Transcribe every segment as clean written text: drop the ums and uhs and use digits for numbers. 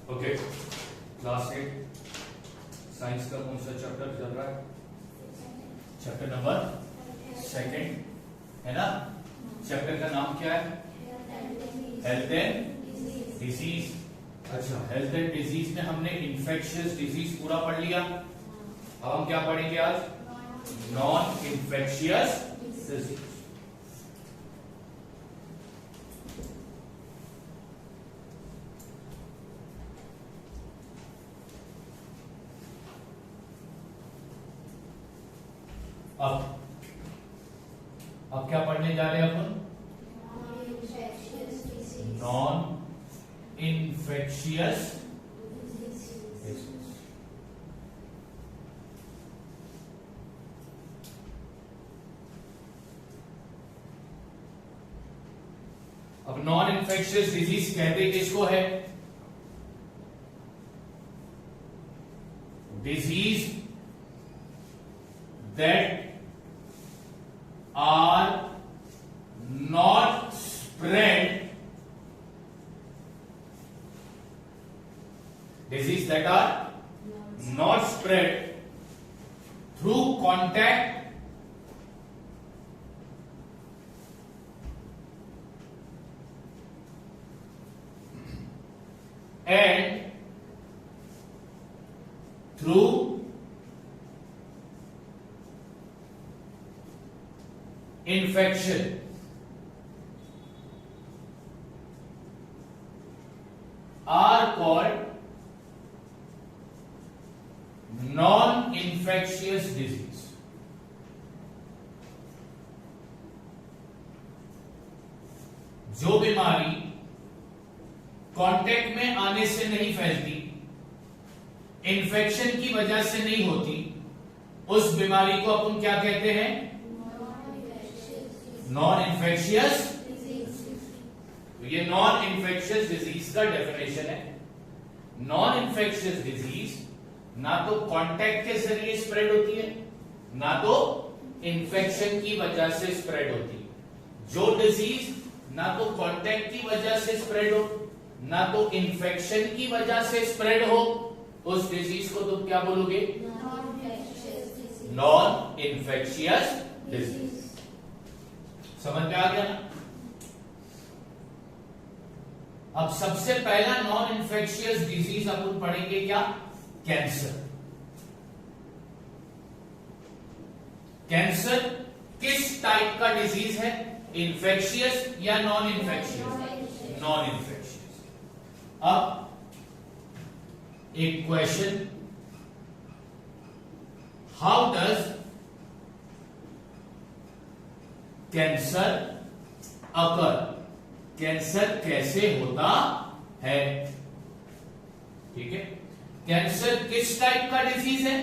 Okay, class 8 science का कौन सा चैप्टर चल रहा है? चैप्टर नंबर 2 है ना। चैप्टर का नाम क्या है? Health and disease. अच्छा, हेल्थ एंड डिजीज में हमने इन्फेक्शियस डिजीज पूरा पढ़ लिया। अब हम क्या पढ़ेंगे आज? Non infectious disease. अब क्या पढ़ने जा रहे हैं अपन? Non infectious disease. अब नॉन इन्फेक्शियस डिजीज कहते किसको है? Disease that are not spread, disease that are not spread through contact and through infection are called non-infectious disease। जो बीमारी कांटेक्ट में आने से नहीं फैलती, इन्फेक्शन की वजह से नहीं होती, उस बीमारी को अपन क्या कहते हैं? Non infectious. तो ये नॉन इन्फेक्शियस डिजीज का डेफिनेशन है। नॉन इन्फेक्शियस डिजीज ना तो कांटेक्ट के जरिए स्प्रेड होती है, ना तो इन्फेक्शन की वजह से स्प्रेड होती है। जो डिजीज ना तो कांटेक्ट की वजह से स्प्रेड हो, ना तो इन्फेक्शन की वजह से स्प्रेड हो, उस डिजीज को तुम क्या बोलोगे? Non infectious disease. समझ में आ गया ना? अब सबसे पहला नॉन इन्फेक्शियस डिजीज अपन पढ़ेंगे क्या? कैंसर। कैंसर किस टाइप का डिजीज है? इन्फेक्शियस या नॉन इन्फेक्शियस? Non infectious. अब एक question, how does cancer occur? Cancer कैसे होता है? ठीक है, कैंसर किस टाइप का डिजीज है?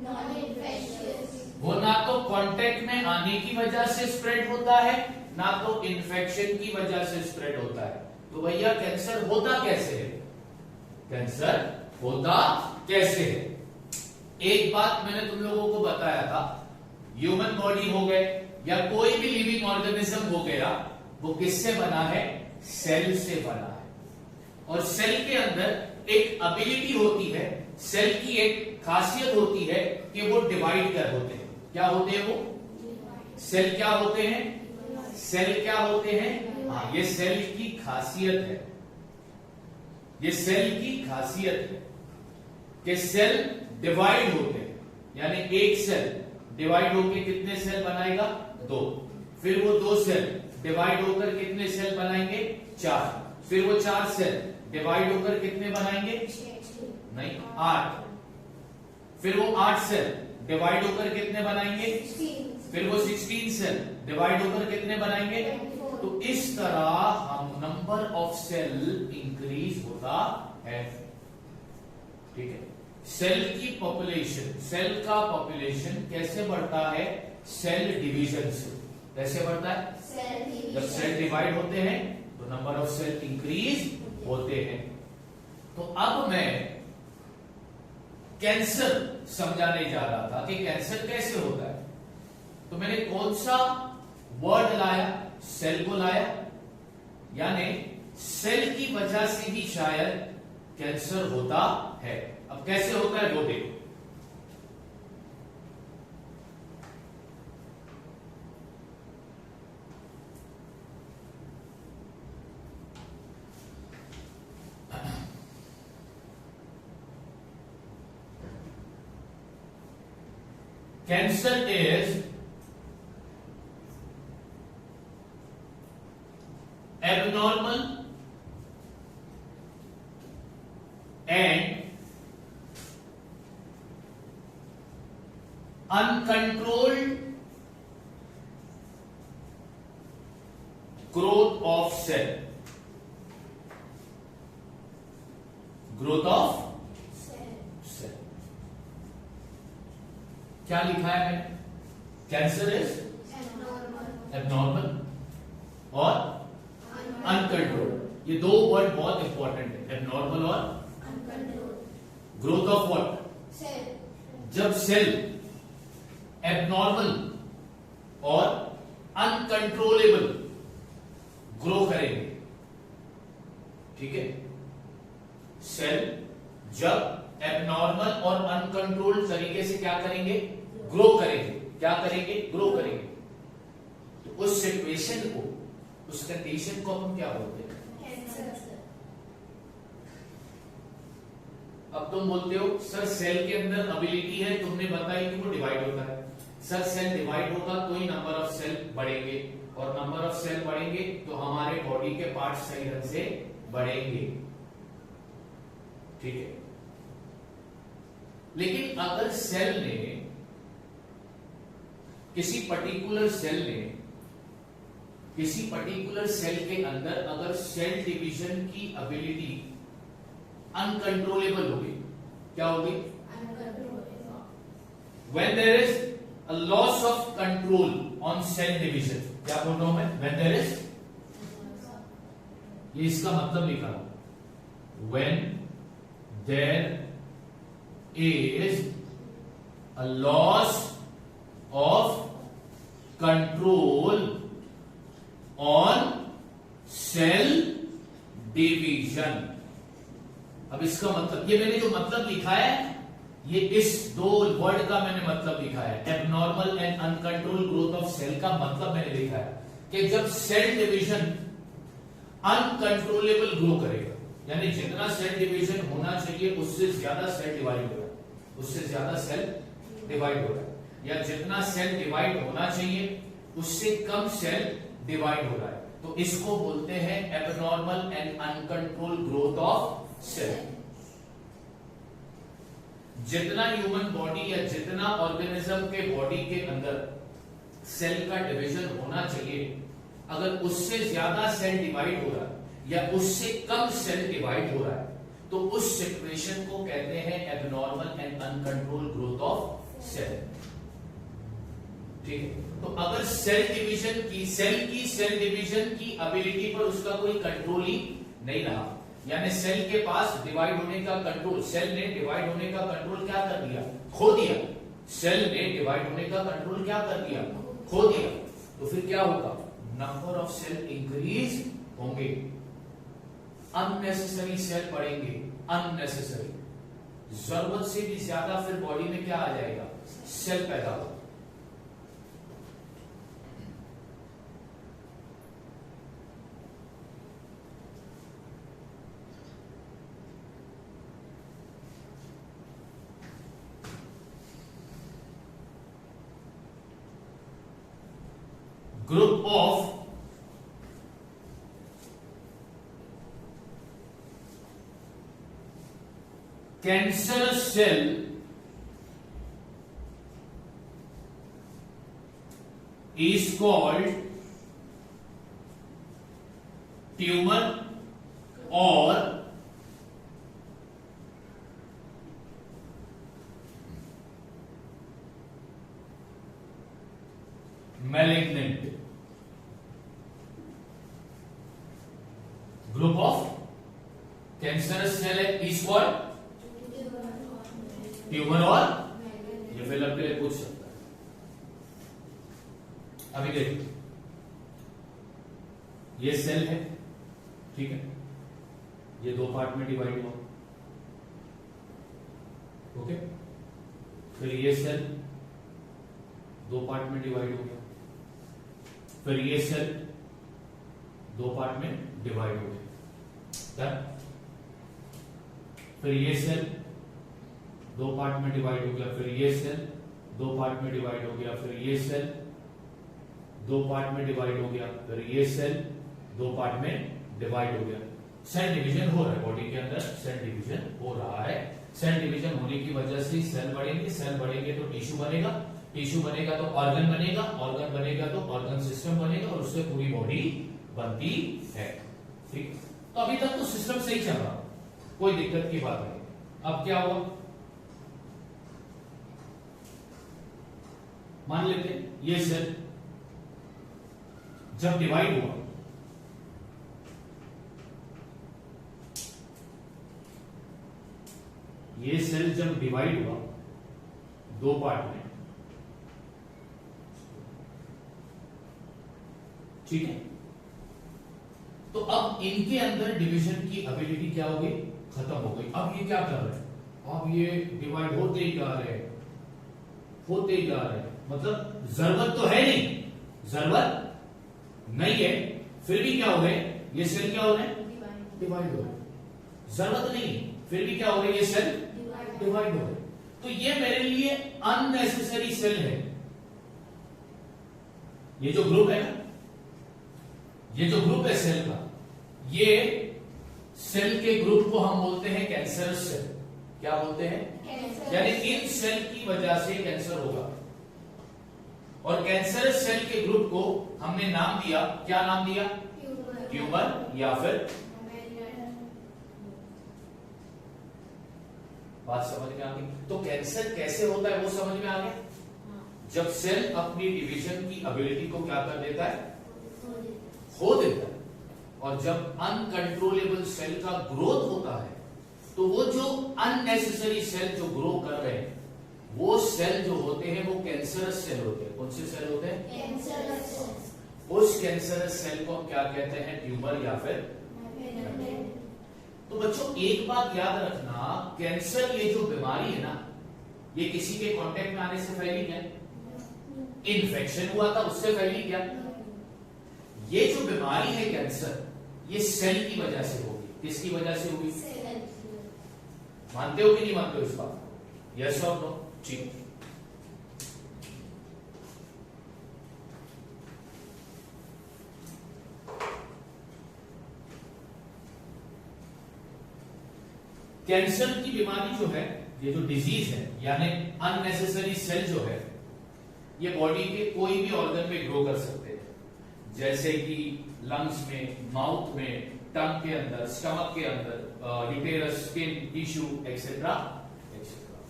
Non infectious. वो ना तो कांटेक्ट में आने की वजह से स्प्रेड होता है, ना तो इन्फेक्शन की वजह से स्प्रेड होता है। तो भैया कैंसर होता कैसे है? कैंसर होता कैसे है? एक बात मैंने तुम लोगों को बताया था, ह्यूमन बॉडी हो गए या कोई भी लिविंग ऑर्गेनिज्म हो गया, वो किससे बना है? सेल से बना है। और सेल के अंदर एक एबिलिटी होती है, सेल की एक खासियत होती है कि वो डिवाइड कर होते हैं। क्या होते हैं वो? सेल क्या होते हैं? सेल क्या होते हैं? हाँ, ये सेल की खासियत है। ये सेल की खासियत है कि सेल डिवाइड होते हैं। यानी एक सेल डिवाइड होकर कितने सेल बनाएगा? 2। फिर वो 2 सेल डिवाइड होकर कितने सेल बनाएंगे? 4। फिर वो 4 सेल डिवाइड होकर कितने बनाएंगे? नहीं, 8। फिर वो 8 सेल डिवाइड होकर कितने बनाएंगे? फिर वो 16 सेल डिवाइड होकर कितने बनाएंगे? तो इस तरह हम नंबर ऑफ सेल इंक्रीज होता है। ठीक है, सेल की पॉपुलेशन, सेल का पॉपुलेशन कैसे बढ़ता है? सेल डिवीजन से। कैसे बढ़ता है? जब सेल डिवाइड होते हैं तो नंबर ऑफ सेल इंक्रीज होते हैं। तो अब मैं कैंसर समझाने जा रहा था कि कैंसर कैसे होता है। तो मैंने कौन सा वर्ड लाया? सेल को लाया। यानी सेल की वजह से ही शायद कैंसर होता है। अब कैसे होता है वो देखो। Cancer is abnormal and uncontrolled growth of cell. Growth of cell. क्या लिखा है मैंने? कैंसर इज एबनॉर्मल और अनकंट्रोल्ड। ये दो वर्ड बहुत इंपॉर्टेंट है, एबनॉर्मल और ग्रोथ ऑफ व्हाट? जब सेल एबनॉर्मल और अनकंट्रोलेबल ग्रो करेंगे, ठीक है, सेल जब एबनॉर्मल और अनकंट्रोल्ड तरीके से क्या करेंगे? ग्रो करेंगे। क्या करेंगे? ग्रो करेंगे। तो उस सिचुएशन को, उस कंडीशन को हम क्या बोलते हैं? अब तुम बोलते हो सर सेल के अंदर एबिलिटी है, तुमने बताई कि वो डिवाइड होता है। सर सेल डिवाइड होगा तो ही नंबर ऑफ सेल बढ़ेंगे, और नंबर ऑफ सेल बढ़ेंगे तो हमारे बॉडी के पार्ट सही ढंग से बढ़ेंगे, ठीक है। लेकिन अगर सेल ने, किसी पर्टिकुलर सेल के अंदर अगर सेल डिवीजन की एबिलिटी अनकंट्रोलेबल होगी, क्या होगी? When there is a loss of control on cell division, क्या बोल रहा हूं मैं? When there is, ये इसका मतलब लिखा हूं, when there is a loss of control on cell division। अब इसका मतलब, ये मैंने जो मतलब लिखा है, ये इस दो वर्ड का मैंने मतलब लिखा है, abnormal and uncontrol growth of cell का मतलब मैंने लिखा है कि जब सेल डिवीजन अनकंट्रोलेबल ग्रो करेगा, यानी जितना सेल डिवीजन होना चाहिए उससे ज्यादा सेल डिवाइड हो रहा है, उससे ज्यादा सेल डिवाइड हो रहा है, या जितना सेल डिवाइड होना चाहिए उससे कम सेल डिवाइड हो रहा है, तो इसको बोलते हैं abnormal and uncontrol growth of cell. जितना ह्यूमन बॉडी या जितना ऑर्गेनिज्म के बॉडी के अंदर सेल का डिवीजन होना चाहिए, अगर उससे ज्यादा सेल डिवाइड हो रहा है या उससे कम सेल डिवाइड हो रहा है, तो उस सिचुएशन को कहते हैं abnormal and uncontrol growth of cell, ठीक है। तो अगर सेल डिवीजन की एबिलिटी पर उसका कोई कंट्रोल ही नहीं रहा, यानी सेल के पास डिवाइड होने का कंट्रोल, सेल ने डिवाइड होने का कंट्रोल क्या कर दिया? खो दिया। सेल ने डिवाइड होने का कंट्रोल क्या कर दिया? खो दिया। तो फिर क्या होगा? नंबर ऑफ सेल इंक्रीज होंगे, अननेसेसरी सेल बढ़ेंगे, अननेसेसरी, जरूरत से भी ज्यादा फिर बॉडी में क्या आ जाएगा? सेल पैदा होगा। Group of cancerous cell is called tumor or malignant। Group of cancerous cell है, इज कॉल्ड ट्यूमर और, ये फिलअप के लिए पूछ सकता है। अभी देखिए, ये सेल है, ठीक है, ये दो पार्ट में डिवाइड हुआ, ओके, फिर ये सेल 2 पार्ट में डिवाइड हो गया, फिर ये सेल 2 पार्ट में डिवाइड हो गया, फिर ये सेल 2 पार्ट में डिवाइड हो गया, फिर ये सेल 2 पार्ट में डिवाइड हो गया, फिर ये सेल 2 पार्ट में डिवाइड हो गया, फिर ये सेल 2 पार्ट में डिवाइड हो गया। सेल डिवीजन हो रहा है बॉडी के अंदर, सेल डिवीजन हो रहा है। सेल डिवीजन होने की वजह से सेल बढ़ेंगे, सेल बढ़ेंगे तो टिश्यू बनेगा, टिश्यू बनेगा तो ऑर्गन बनेगा, ऑर्गन बनेगा तो ऑर्गन सिस्टम बनेगा और उससे पूरी बॉडी बनती है। ठीक, तो अभी तक तो सिस्टम सही चल रहा, कोई दिक्कत की बात नहीं। अब क्या हुआ, मान लेते हैं ये सेल जब डिवाइड हुआ, ये सेल जब डिवाइड हुआ 2 पार्ट में, ठीक है, तो अब इनके अंदर डिवीजन की एबिलिटी क्या हो गई, खत्म हो गई। अब ये क्या कर रहे हैं, अब ये डिवाइड होते ही जा रहे हैं, होते ही जा रहे हैं, मतलब जरूरत तो है नहीं, जरूरत नहीं है, फिर भी क्या हो गए, ये सेल क्या हो रहे हैं, डिवाइड हो रहे। जरूरत नहीं, फिर भी क्या हो रहे, ये सेल डिवाइड हो रहे। तो ये मेरे लिए अननेसेसरी सेल है। ये जो ग्रुप है ना, ये जो ग्रुप है सेल का, ये सेल के ग्रुप को हम बोलते हैं कैंसरस सेल। क्या बोलते हैं, यानी इन सेल की वजह से कैंसर होगा। और कैंसरस सेल के ग्रुप को हमने नाम दिया, क्या नाम दिया, ट्यूमर या फिर, बात समझ में आ गई। तो कैंसर कैसे होता है वो समझ में आ गया, जब सेल अपनी डिवीजन की एबिलिटी को क्या कर देता है, खो देता है। और जब अनकंट्रोलेबल सेल का ग्रोथ होता है, तो वो जो अननेसेसरी सेल जो ग्रो कर रहे हैं, वो सेल जो होते हैं वो कैंसरस सेल होते हैं। कौन से सेल होते हैं, कैंसरस सेल। उस कैंसरस सेल को हम क्या कहते हैं, ट्यूमर या फिर। तो बच्चों एक बात याद रखना, कैंसर ये जो बीमारी है ना, ये किसी के कांटेक्ट में आने से फैली क्या, इन्फेक्शन हुआ था उससे फैली क्या। ये जो बीमारी है कैंसर, ये सेल की वजह से होगी। किसकी वजह से होगी, मानते हो कि नहीं मानते हो इस बात, यस और नो। ठीक, कैंसर की बीमारी जो है, ये जो डिजीज है, यानी अननेसेसरी सेल जो है, ये बॉडी के कोई भी ऑर्गन में ग्रो कर सकते हैं, जैसे कि लंग्स में, माउथ में, टंग के अंदर, स्टमक के अंदर, uterus, skin, tissue etcetera etcetera.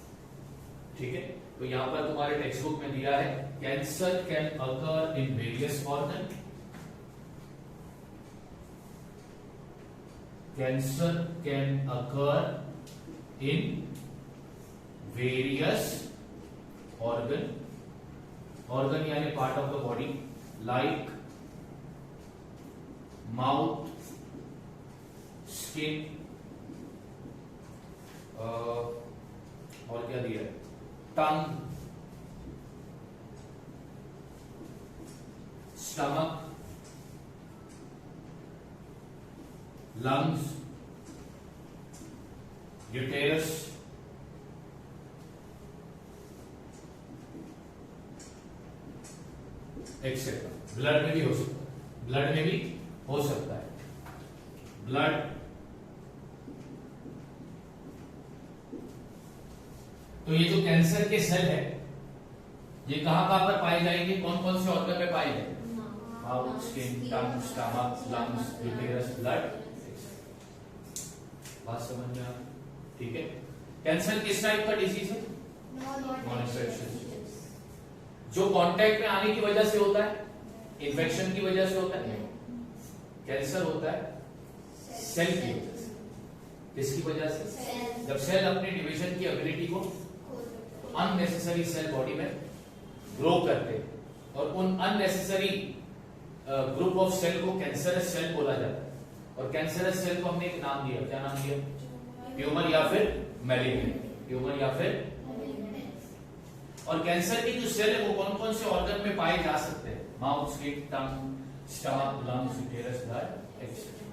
ठीक है, तो यहां पर तुम्हारे टेक्स्ट बुक में दिया है, cancer can occur in various organ, cancer can occur in various organ, organ यानी part of the body, like mouth, skin, और क्या दिया है, tongue, stomach, lungs, uterus, etcetera. Blood में भी हो सकता है, ब्लड में भी हो सकता है, ब्लड। तो ये जो कैंसर के सेल है, ये कहां पर पाए जाएंगे, कौन कौन से ऑर्गन में पाए जाएंगे, mouth, skin, tongue, stomach, lungs, uterus, blood. बात समझ में आ, ठीक है। कैंसर किस टाइप का डिजीज है, नॉन इन्फेक्शियस, जो कांटेक्ट में आने की वजह से होता है, इन्फेक्शन की वजह से होता है। कैंसर होता है सेल की वजह से। किसकी वजह से, जब सेल अपनी डिवीजन की एबिलिटी को, अननेसेसरी सेल बॉडी में ग्रो करते हैं, और उन अननेसेसरी ग्रुप ऑफ सेल को कैंसरस सेल बोला जाता है। और कैंसरस सेल को हमने एक नाम दिया, क्या नाम दिया, ट्यूमर या फिर मैलिग्नेंट। ट्यूमर या फिर। और कैंसर के जो सेल है वो कौन कौन से ऑर्गन में पाए जा सकते हैं? Mouth, skin, tongue, stomach, lungs, uterus, blood etcetera.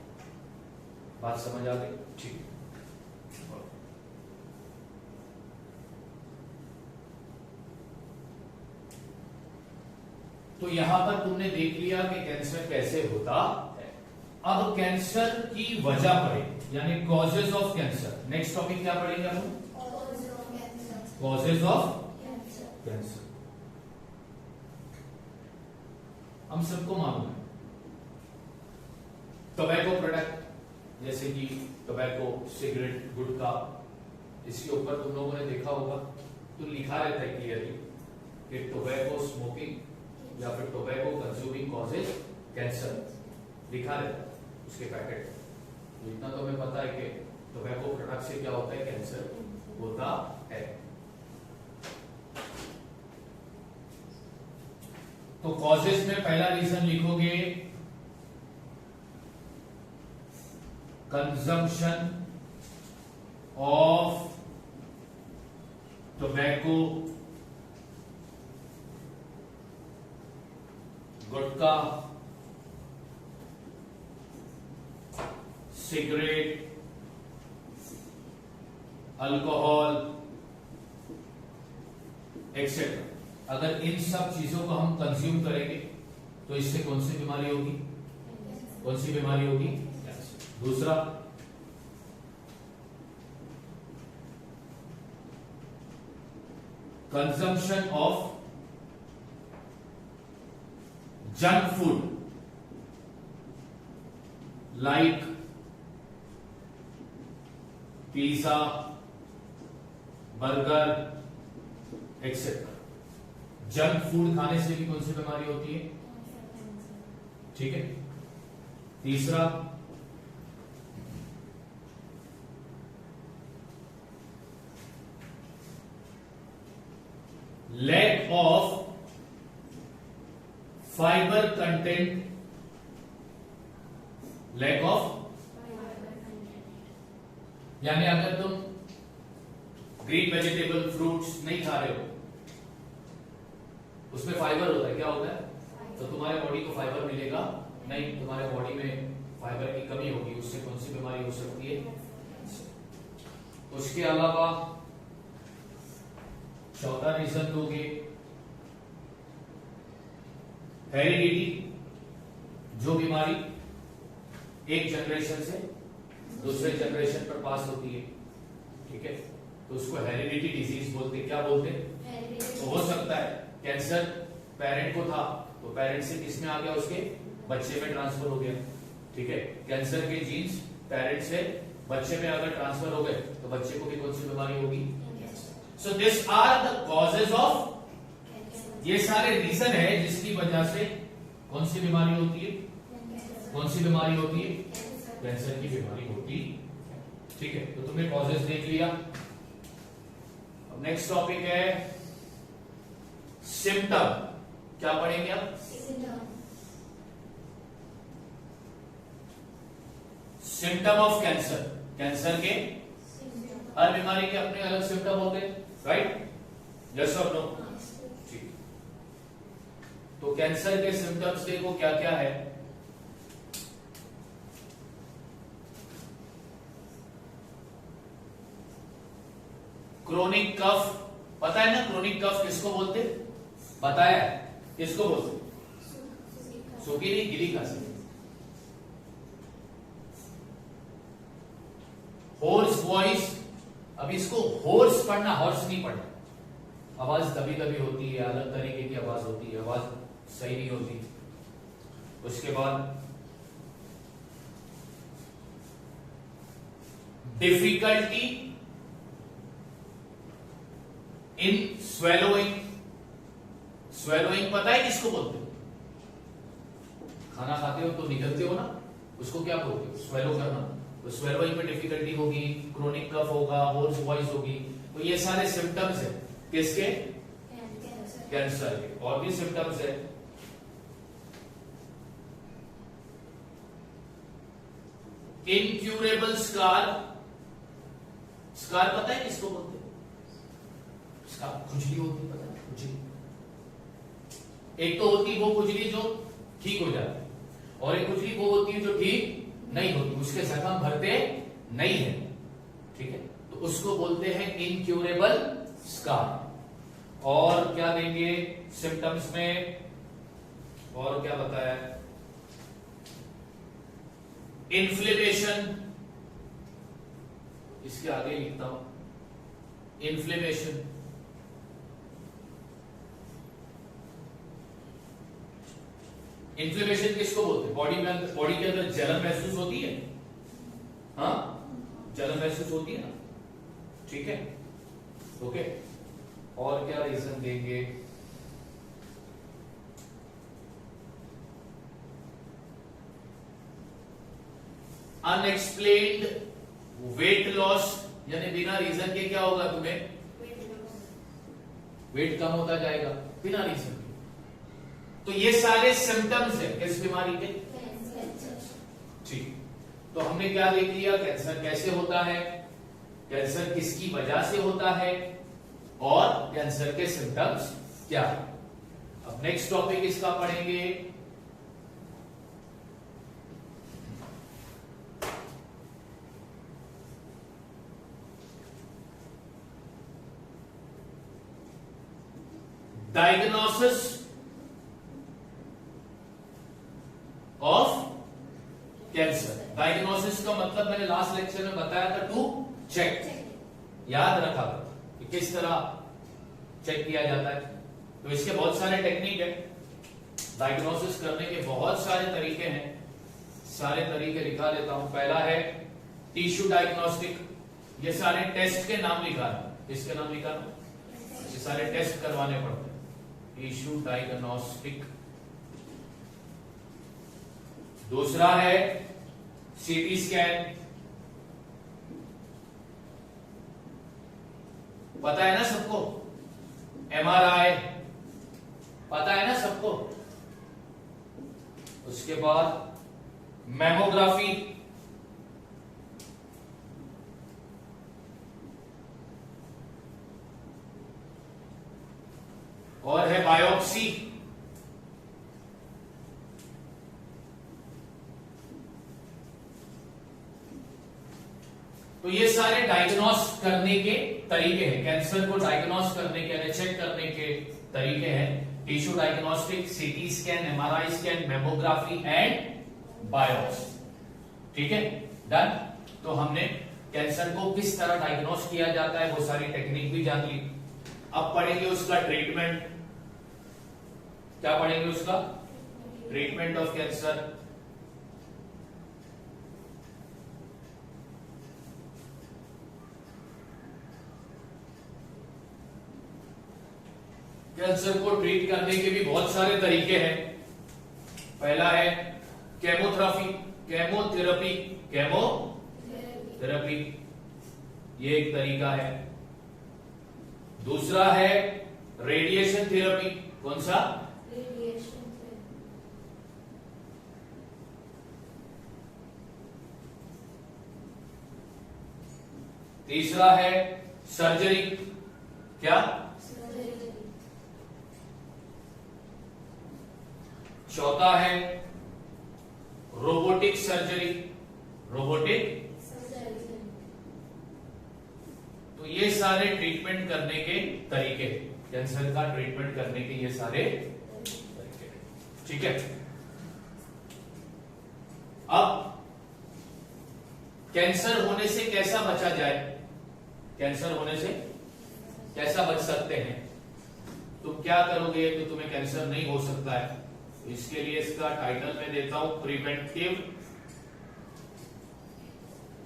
बात समझ आ गई? ठीक। तो यहां पर तुमने देख लिया कि कैंसर कैसे होता है। अब कैंसर की वजह पढ़े, यानी causes of cancer. Next topic क्या पढ़ेंगे हम? Causes of cancer. हम सबको मालूम है टोबैको प्रोडक्ट, जैसे कि टोबैको, सिगरेट, गुटखा, इसके ऊपर तुम लोगों ने देखा होगा तो लिखा रहता है क्लियरली कि टोबैको स्मोकिंग या फिर टोबैको कंज्यूमिंग कॉजेज कैंसर, लिखा रहता है उसके पैकेट। तो इतना तो हमें पता है कि टोबैको प्रोडक्ट से क्या होता है, कैंसर होता है। तो कॉजेज में पहला रीजन लिखोगे consumption of tobacco, gutkha, cigarette, alcohol etcetera. अगर इन सब चीजों को हम कंज्यूम करेंगे तो इससे कौन सी बीमारी होगी? कौन सी बीमारी होगी? कैंसर। दूसरा, consumption of junk food like pizza, burger etcetera. Junk food खाने से भी कौन सी बीमारी होती है? ठीक है। तीसरा, lack of fibre content, lack of, यानी अगर तुम ग्रीन वेजिटेबल, फ्रूट्स नहीं खा रहे हो, उसमें फाइबर होता है, क्या होता है? तो तुम्हारे बॉडी को फाइबर मिलेगा नहीं, तुम्हारे बॉडी में फाइबर की कमी होगी, उससे कौन सी बीमारी हो सकती है? उसके अलावा चौथा रीजन दोगे हेरिडिटी, जो बीमारी एक जनरेशन से दूसरे जनरेशन पर पास होती है, ठीक है, तो उसको हेरिडिटी डिजीज बोलते। क्या बोलते? तो हो सकता है कैंसर पेरेंट को था तो पेरेंट से किसमें आ गया? उसके बच्चे में ट्रांसफर हो गया, ठीक है। कैंसर के जीन्स पेरेंट से बच्चे में अगर ट्रांसफर हो गए तो बच्चे को भी कौन सी बीमारी होगी? So this are the causes of, ये सारे रीजन है जिसकी वजह से कौन सी बीमारी होती है? कौन सी बीमारी होती है? कैंसर की बीमारी होती है, ठीक है। तो तुमने कॉजेज देख लिया। अब नेक्स्ट टॉपिक है सिम्टम। क्या पढ़ेंगे आप? Symptom of cancer. कैंसर के हर बीमारी के अपने अलग सिम्टम होते हैं, राइट? यस और नो? ठीक। तो कैंसर के सिम्टम्स देखो क्या क्या है। क्रोनिक कफ, पता है ना क्रोनिक कफ किसको बोलते? बताया है, किसको बोलते? सूखी नहीं, गीली खांसी। होर्स वॉइस, अब इसको होर्स पढ़ना, हॉर्स नहीं पढ़ना। आवाज दबी दबी होती है, अलग तरीके की आवाज होती है, आवाज सही नहीं होती। उसके बाद डिफिकल्टी इन स्वेलोइंग। स्वेलोइंग पता है किसको बोलते हो? खाना खाते हो तो निगलते हो ना, उसको क्या बोलते हो? स्वेलो करना। तो स्वेलोइंग में डिफिकल्टी होगी, क्रोनिक कफ होगा, होर्स वॉइस होगी। तो ये सारे सिम्टम्स है किसके? कैंसर के। और भी सिम्टम्स है, इनक्यूरेबल स्कार। स्कार पता है किसको बोलते हैं? इसका खुजली होती है, पता है खुजली। एक तो होती वो खुजली जो ठीक हो जाती है, और एक खुजली वो होती है जो ठीक नहीं होती, उसके जख्म भरते नहीं है, ठीक है। तो उसको बोलते हैं इनक्यूरेबल स्कार। और क्या देंगे सिम्टम्स में, और क्या बताया, इन्फ्लेमेशन, इसके आगे लिखता हूं, इन्फ्लेमेशन, इन्फ्लेमेशन किसको बोलते हैं? बॉडी के अंदर जलन महसूस होती है, हाँ जलन महसूस होती है ना, ठीक है, ओके। और क्या रीजन देंगे, अनएक्सप्लेन्ड वेट लॉस, यानी बिना रीजन के क्या होगा तुम्हें, वेट कम होता जाएगा बिना रीजन के। तो ये सारे सिम्टम्स है किस बीमारी के, ठीक। तो हमने क्या देख लिया, कैंसर कैसे होता है, कैंसर किसकी वजह से होता है, और कैंसर के सिम्टम्स क्या है। अब नेक्स्ट टॉपिक इसका पढ़ेंगे डायग्नोसिस ऑफ कैंसर। डायग्नोसिस का मतलब मैंने लास्ट लेक्चर में बताया था, टू चेक, याद रखा कि किस तरह चेक किया जाता है। तो इसके बहुत सारे टेक्निक है, डायग्नोसिस करने के बहुत सारे तरीके हैं, सारे तरीके लिखा देता हूं। पहला है टिश्यू डायग्नोस्टिक, ये सारे टेस्ट के नाम लिखा है, इसके नाम लिखा है, ये सारे टेस्ट करवाने पड़ते हैं, टिश्यू डायग्नोस्टिक। दूसरा है सीटी स्कैन, पता है ना सबको, एमआरआई पता है ना सबको। उसके बाद मैमोग्राफी, और है बायोप्सी, तो ये सारे डायग्नोस करने के तरीके हैं, कैंसर को डायग्नोस करने के यानी चेक करने के तरीके हैं। Tissue diagnostic, CT scan, MRI scan, mammography and biopsy, ठीक है, डन। तो हमने कैंसर को किस तरह डायग्नोस किया जाता है वो सारी टेक्निक भी जान ली। अब पढ़ेंगे उसका ट्रीटमेंट, क्या पढ़ेंगे उसका ट्रीटमेंट ऑफ कैंसर। कैंसर को ट्रीट करने के भी बहुत सारे तरीके हैं। पहला है केमोथेरेपी, ये एक तरीका है। दूसरा है रेडिएशन थेरेपी, कौन सा, तीसरा है सर्जरी, क्या, चौथा है रोबोटिक सर्जरी, तो ये सारे ट्रीटमेंट करने के तरीके, कैंसर का ट्रीटमेंट करने के ये सारे तरीके, ठीक है। अब कैंसर होने से कैसा बचा जाए, कैंसर होने से कैसा बच सकते हैं, तुम क्या करोगे तो तुम्हें कैंसर नहीं हो सकता है। इसके लिए इसका टाइटल मैं देता हूं प्रिवेंटिव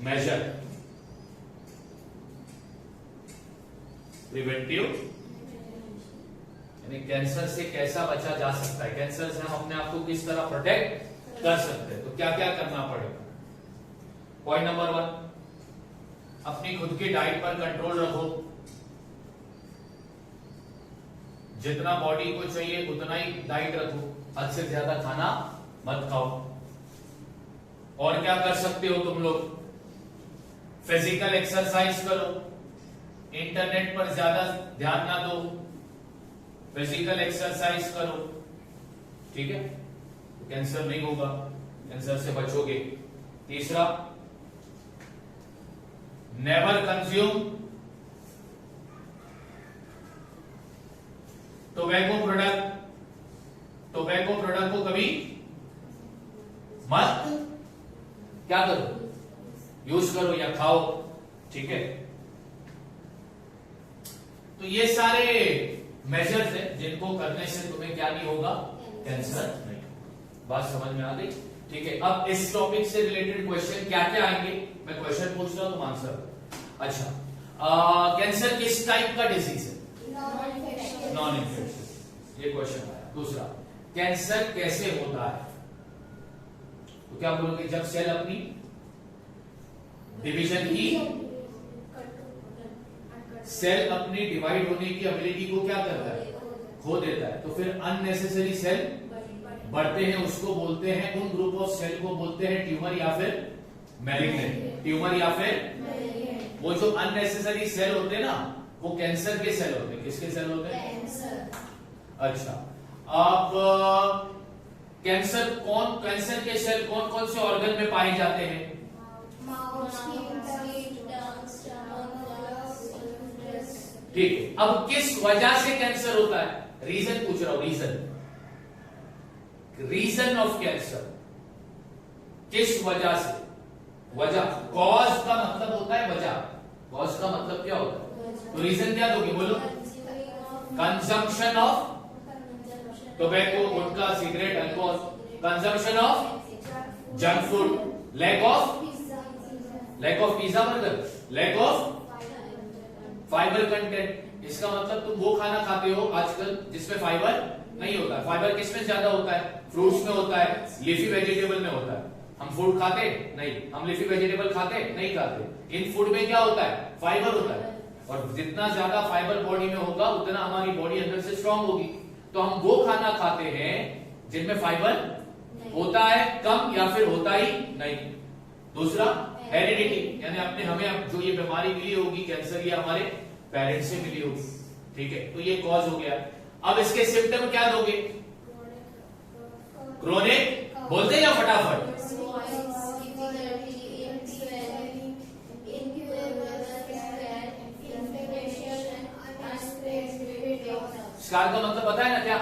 मेजर, प्रिवेंटिव यानी कैंसर से कैसा बचा जा सकता है, कैंसर से हम अपने आप को किस तरह प्रोटेक्ट कर सकते हैं, तो क्या क्या करना पड़ेगा। पॉइंट नंबर 1, अपनी खुद की डाइट पर कंट्रोल रखो, जितना बॉडी को चाहिए उतना ही डाइट रखो, हद से ज्यादा खाना मत खाओ। और क्या कर सकते हो तुम लोग, फिजिकल एक्सरसाइज करो, इंटरनेट पर ज्यादा ध्यान ना दो, फिजिकल एक्सरसाइज करो, ठीक है, तो कैंसर नहीं होगा, कैंसर से बचोगे। तीसरा, never consume tobacco product, tobacco product को कभी मत क्या करो, यूज करो या खाओ, ठीक है। तो ये सारे मेजर्स हैं जिनको करने से तुम्हें क्या नहीं होगा, कैंसर नहीं। बात समझ में आ गई, ठीक है। अब इस टॉपिक से रिलेटेड क्वेश्चन क्या क्या आएंगे, मैं क्वेश्चन पूछ रहा हूं तुम आंसर। अच्छा, कैंसर किस टाइप का डिजीज है, नॉन इन्फेक्शियस, ये क्वेश्चन आया। दूसरा, कैंसर कैसे होता है, तो क्या बोलोगे, जब सेल अपनी डिवीजन की, सेल अपनी डिवाइड होने की एबिलिटी को क्या करता है, खो देता है, तो फिर अननेसेसरी सेल बढ़ते हैं, उसको बोलते हैं, उन ग्रुप ऑफ सेल को बोलते हैं ट्यूमर या फिर मैलिग्नेंट, ट्यूमर या फिर वो जो अननेसेसरी सेल होते हैं ना, वो कैंसर के सेल होते हैं। किसके सेल होते हैं, कैंसर। अच्छा, अब कैंसर के सेल कौन कौन से ऑर्गन में पाए जाते हैं, ठीक है। अब किस वजह से कैंसर होता है, रीजन पूछ रहा हूं, रीजन ऑफ कैंसर, किस वजह से, वजह, कॉज का मतलब होता है वजह, कॉज का मतलब क्या होता है, तो रीजन क्या दोगे, बोलो, consumption of tobacco, gutkha, cigarette, alcohol, consumption of junk food, lack of pizza burger, lack of fibre content. इसका मतलब तुम वो खाना खाते हो आजकल जिसमें फाइबर नहीं होता है। फाइबर किसमें ज्यादा होता है, फ्रूट्स में होता है, लीफी वेजिटेबल में होता है। हम फूड खाते नहीं, हम लीफी वेजिटेबल खाते नहीं खाते। इन फूड में क्या होता है, फाइबर होता है, और जितना ज्यादा फाइबर बॉडी में होगा उतना हमारी बॉडी अंदर से स्ट्रांग होगी। तो हम वो खाना खाते हैं जिनमें फाइबर होता है कम या फिर होता ही नहीं। दूसरा, हेरिडिटी, यानी अपने हमें जो ये बीमारी मिली होगी कैंसर, ये हमारे पेरेंट्स से मिली होगी, ठीक है, तो ये कॉज हो गया। अब इसके सिम्टम क्या दोगे, क्रोनिक बोलते हैं या फटाफट, स्कार का मतलब पता है ना क्या,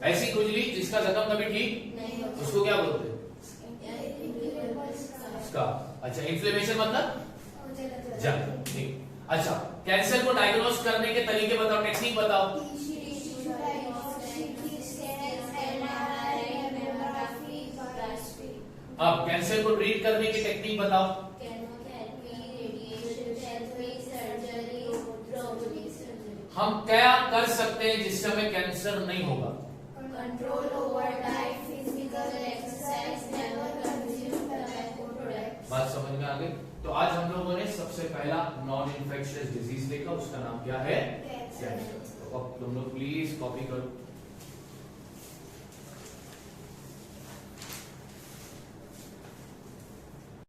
ऐसी खुजली जिसका जख्म कभी ठीक, उसको क्या बोलते हैं, स्कार। अच्छा, इन्फ्लेमेशन मतलब जंग, ठीक। अच्छा, कैंसर को डायग्नोज करने के तरीके बताओ, टेक्निक बताओ। अब कैंसर को ट्रीट करने की टेक्निक बताओ। हम क्या कर सकते हैं जिससे हमें कैंसर नहीं होगा, control over diet, physical exercise, never consume tobacco products. बात समझ में आ गई। तो आज हम लोगों ने सबसे पहला नॉन इन्फेक्शियस डिजीज देखा, उसका नाम क्या है, कैंसर। तो अब तुम लोग प्लीज कॉपी करो।